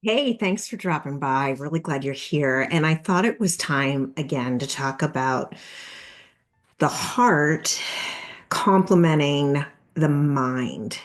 Hey, thanks for dropping by. Really glad you're here. And I thought it was time again to talk about the heart complementing the mind.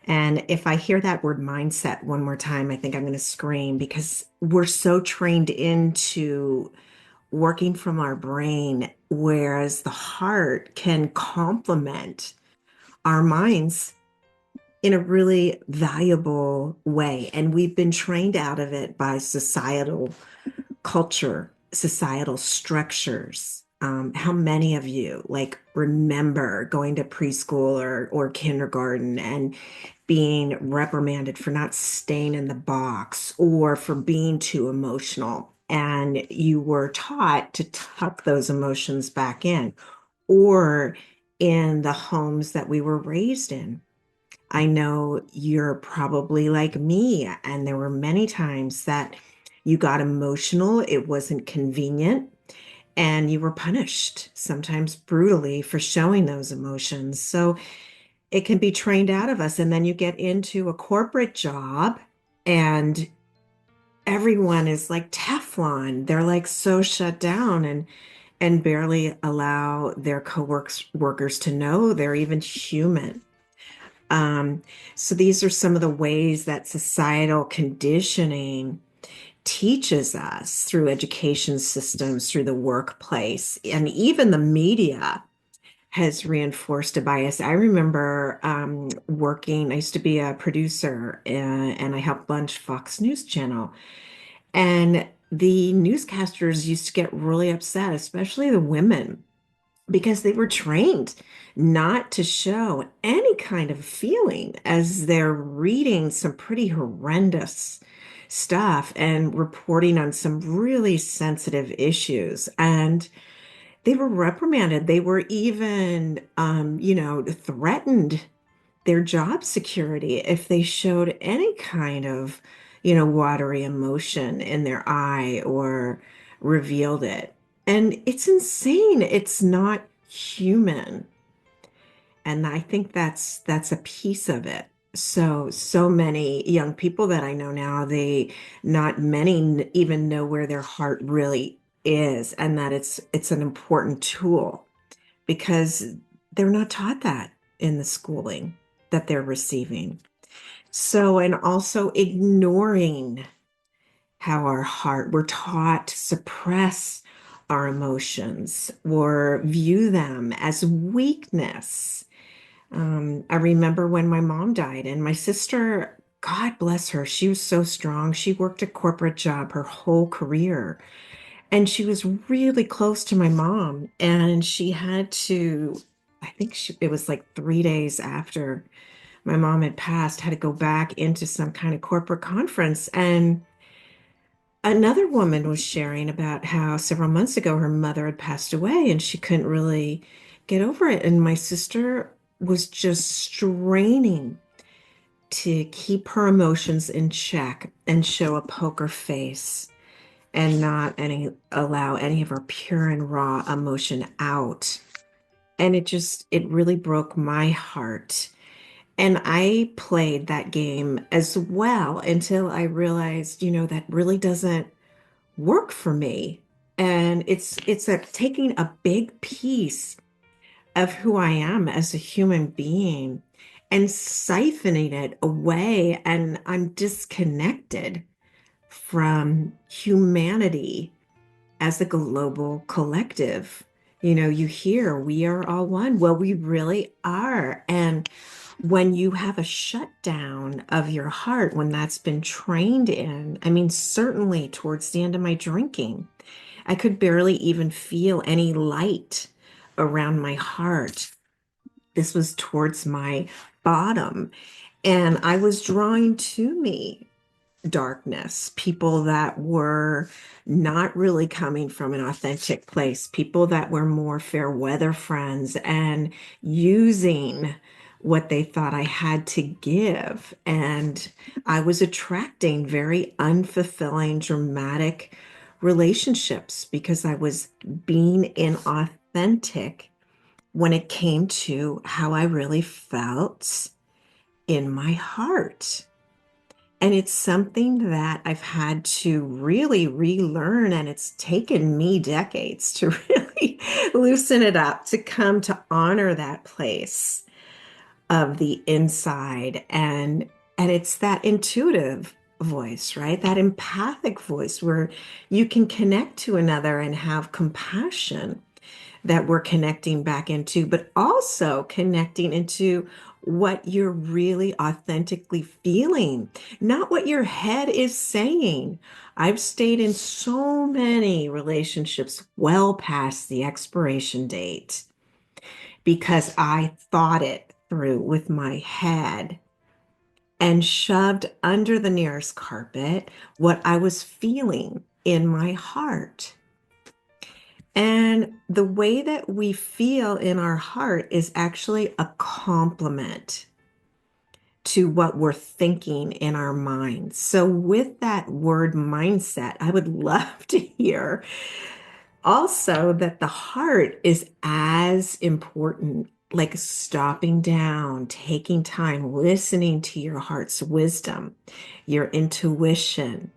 And if I hear that word mindset one more time, I think I'm going to scream because we're so trained into working from our brain, whereas the heart can complement our minds in a really valuable way. And we've been trained out of it by societal culture, societal structures. How many of you like remember going to preschool or kindergarten and being reprimanded for not staying in the box or for being too emotional? And you were taught to tuck those emotions back in, or in the homes that we were raised in. I know you're probably like me, and there were many times that you got emotional, it wasn't convenient, and you were punished, sometimes brutally, for showing those emotions. So it can be trained out of us. And then you get into a corporate job, and everyone is like Teflon. They're like so shut down and barely allow their workers to know they're even human. Um, so these are some of the ways that societal conditioning teaches us through education systems, through the workplace, and even the media has reinforced a bias. I remember working, I used to be a producer and I helped launch Fox News Channel. And the newscasters used to get really upset, especially the women, because they were trained not to show any kind of feeling as they're reading some pretty horrendous stuff and reporting on some really sensitive issues. And they were reprimanded. They were even, threatened their job security if they showed any kind of, watery emotion in their eye or revealed it. And it's insane. It's not human. And I think that's a piece of it. So many young people that I know now, not many even know where their heart really is, and that it's an important tool because they're not taught that in the schooling that they're receiving. So, and also ignoring how we're taught to suppress our emotions or view them as weakness. I remember when my mom died, and my sister, God bless her, she was so strong. She worked a corporate job her whole career, and she was really close to my mom. And she had to, I think it was like 3 days after my mom had passed, had to go back into some kind of corporate conference. And another woman was sharing about how several months ago her mother had passed away and she couldn't really get over it. And my sister was just straining to keep her emotions in check and show a poker face and not allow any of her pure and raw emotion out. And it really broke my heart. And I played that game as well until I realized, that really doesn't work for me. And it's taking a big piece of who I am as a human being and siphoning it away, and I'm disconnected from humanity as a global collective. You hear we are all one. Well, we really are. And when you have a shutdown of your heart, when that's been trained in, I mean, certainly towards the end of my drinking, I could barely even feel any light around my heart. This was towards my bottom. And I was drawing to me darkness, people that were not really coming from an authentic place, people that were more fair weather friends and using what they thought I had to give. And I was attracting very unfulfilling, dramatic relationships because I was being inauthentic when it came to how I really felt in my heart. And it's something that I've had to really relearn, and it's taken me decades to really loosen it up, to come to honor that place of the inside. And it's that intuitive voice, right? That empathic voice where you can connect to another and have compassion that we're connecting back into, but also connecting into what you're really authentically feeling, not what your head is saying. I've stayed in so many relationships well past the expiration date because I thought it through with my head and shoved under the nearest carpet what I was feeling in my heart. And the way that we feel in our heart is actually a complement to what we're thinking in our minds. So, with that word mindset, I would love to hear also that the heart is as important, like stopping down, taking time, listening to your heart's wisdom, your intuition,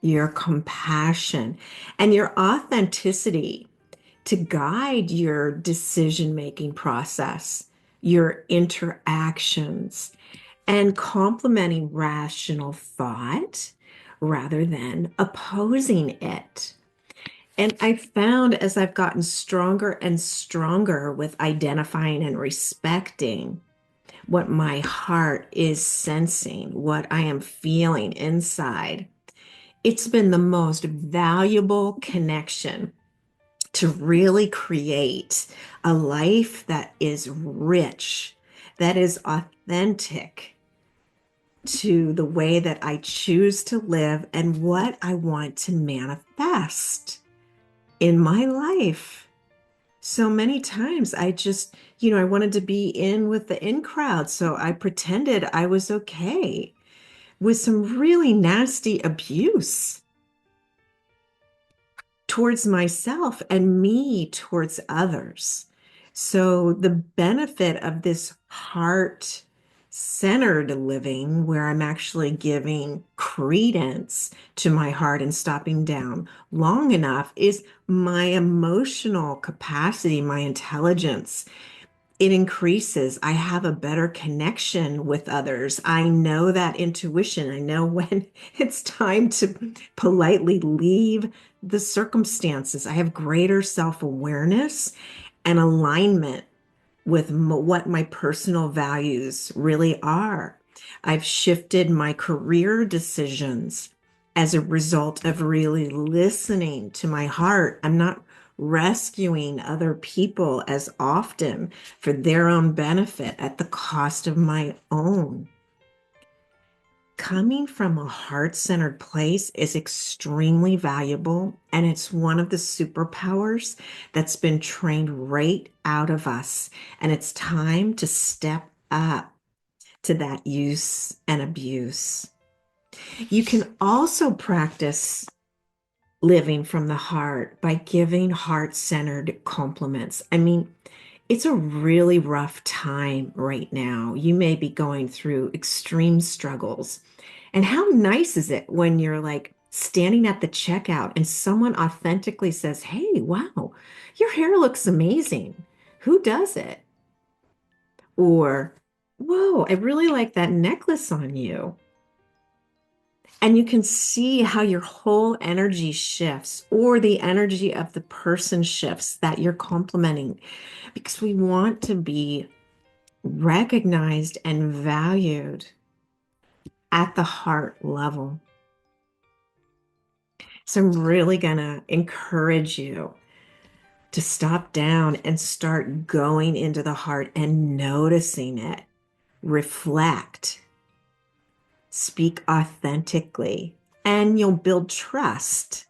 your compassion, and your authenticity to guide your decision-making process, your interactions, and complementing rational thought rather than opposing it. And I found as I've gotten stronger and stronger with identifying and respecting what my heart is sensing, what I am feeling inside, it's been the most valuable connection to really create a life that is rich, that is authentic to the way that I choose to live and what I want to manifest in my life. So many times I just, I wanted to be in with the in crowd. So I pretended I was okay with some really nasty abuse towards myself and me towards others. So the benefit of this heart centered living, where I'm actually giving credence to my heart and stopping down long enough, is my emotional capacity, my intelligence. It increases. I have a better connection with others. I know that intuition. I know when it's time to politely leave the circumstances. I have greater self-awareness and alignment with what my personal values really are. I've shifted my career decisions as a result of really listening to my heart. I'm not rescuing other people as often for their own benefit at the cost of my own. Coming from a heart-centered place is extremely valuable, and it's one of the superpowers that's been trained right out of us. And it's time to step up to that use and abuse. You can also practice living from the heart by giving heart-centered compliments. I mean, it's a really rough time right now. You may be going through extreme struggles. And how nice is it when you're like standing at the checkout and someone authentically says, "Hey, wow, your hair looks amazing. Who does it?" Or, "Whoa, I really like that necklace on you." And you can see how your whole energy shifts, or the energy of the person shifts that you're complimenting, because we want to be recognized and valued at the heart level. So I'm really going to encourage you to stop down and start going into the heart and noticing it. Reflect, speak authentically, and you'll build trust,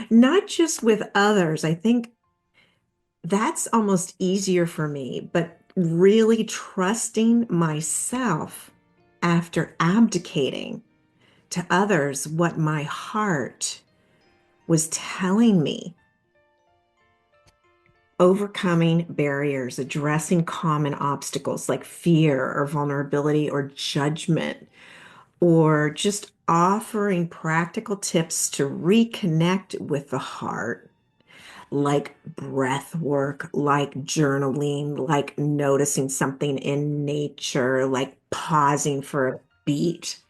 not just with others. I think that's almost easier for me, but really trusting myself after abdicating to others what my heart was telling me. Overcoming barriers, addressing common obstacles like fear or vulnerability or judgment or just offering practical tips to reconnect with the heart, like breath work, like journaling, like noticing something in nature, like pausing for a beat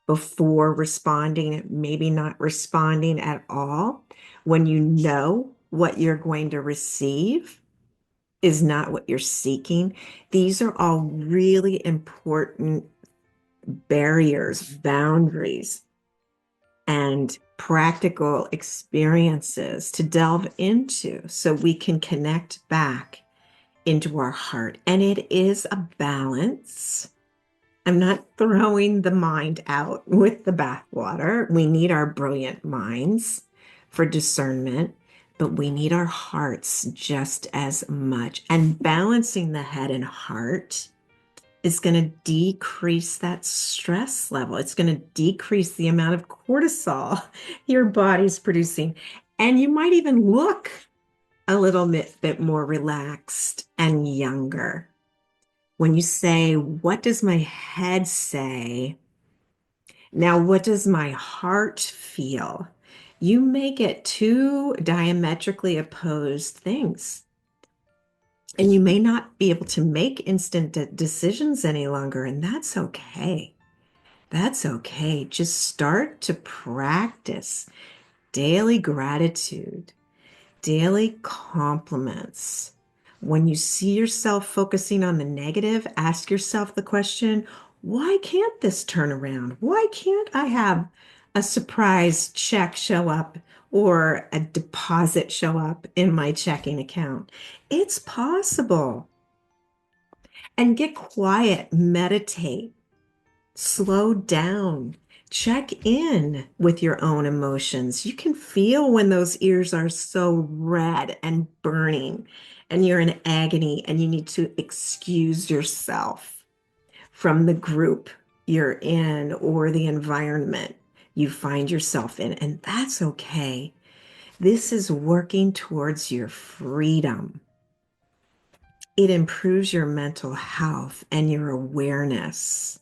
before responding, maybe not responding at all, when you know what you're going to receive is not what you're seeking. These are all really important barriers, boundaries, and practical experiences to delve into so we can connect back into our heart. And it is a balance. I'm not throwing the mind out with the bathwater. We need our brilliant minds for discernment, but we need our hearts just as much. And balancing the head and heart is going to decrease that stress level. It's going to decrease the amount of cortisol your body's producing. And you might even look a little bit more relaxed and younger. When you say, what does my head say? Now, what does my heart feel? You make it two diametrically opposed things. And you may not be able to make instant decisions any longer, and that's okay. That's okay. Just start to practice daily gratitude, daily compliments. When you see yourself focusing on the negative, ask yourself the question, why can't this turn around? Why can't I have a surprise check show up or a deposit show up in my checking account? It's possible. And get quiet, meditate, slow down, check in with your own emotions. You can feel when those ears are so red and burning and you're in agony and you need to excuse yourself from the group you're in or the environment you find yourself in. And that's okay. This is working towards your freedom. It improves your mental health and your awareness.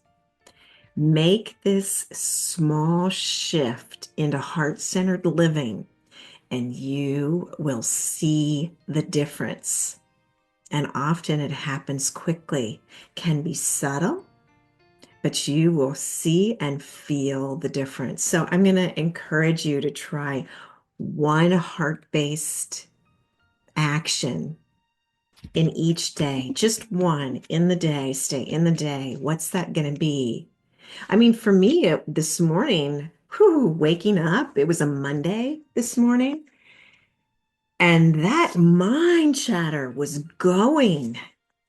Make this small shift into heart-centered living, and you will see the difference. And often it happens quickly, can be subtle, but you will see and feel the difference. So I'm going to encourage you to try one heart-based action in each day, just one in the day, stay in the day. What's that going to be? I mean, for me, this morning, waking up, it was a Monday this morning, and that mind chatter was going.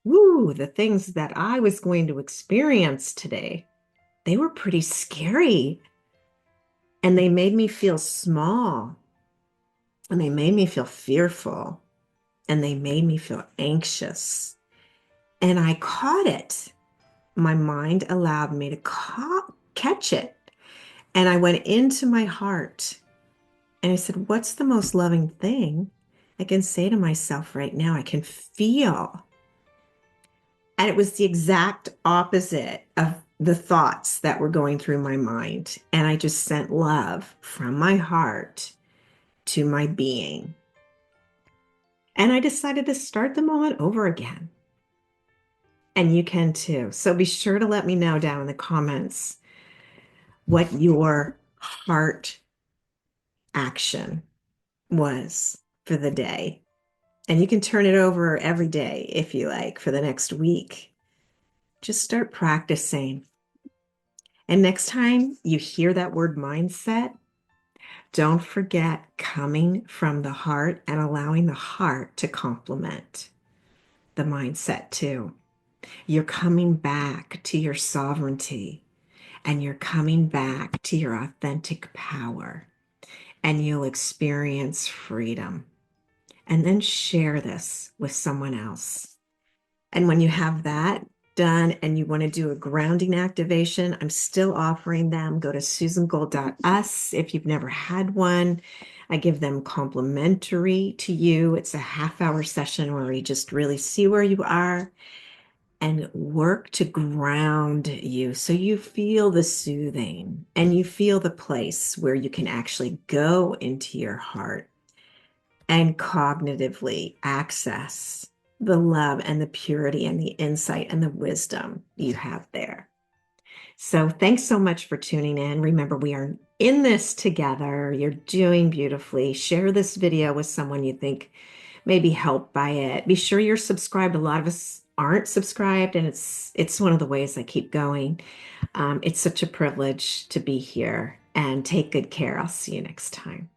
The things that I was going to experience today, they were pretty scary, and they made me feel small, and they made me feel fearful, and they made me feel anxious. And I caught it. My mind allowed me to catch it. And I went into my heart and I said, what's the most loving thing I can say to myself right now? I can feel. And it was the exact opposite of the thoughts that were going through my mind. And I just sent love from my heart to my being. And I decided to start the moment over again. And you can too. So be sure to let me know down in the comments what your heart action was for the day. And you can turn it over every day if you like for the next week. Just start practicing. And next time you hear that word mindset, don't forget coming from the heart and allowing the heart to complement the mindset too. You're coming back to your sovereignty and you're coming back to your authentic power, and you'll experience freedom. And then share this with someone else. And when you have that done and you want to do a grounding activation, I'm still offering them. Go to susangold.us if you've never had one. I give them complimentary to you. It's a half-hour session where we just really see where you are. and work to ground you so you feel the soothing and you feel the place where you can actually go into your heart and cognitively access the love and the purity and the insight and the wisdom you have there. So thanks so much for tuning in. Remember, we are in this together. You're doing beautifully. Share this video with someone you think may be helped by it. Be sure you're subscribed. A lot of us aren't subscribed, and it's one of the ways I keep going. It's such a privilege to be here, and take good care. I'll see you next time.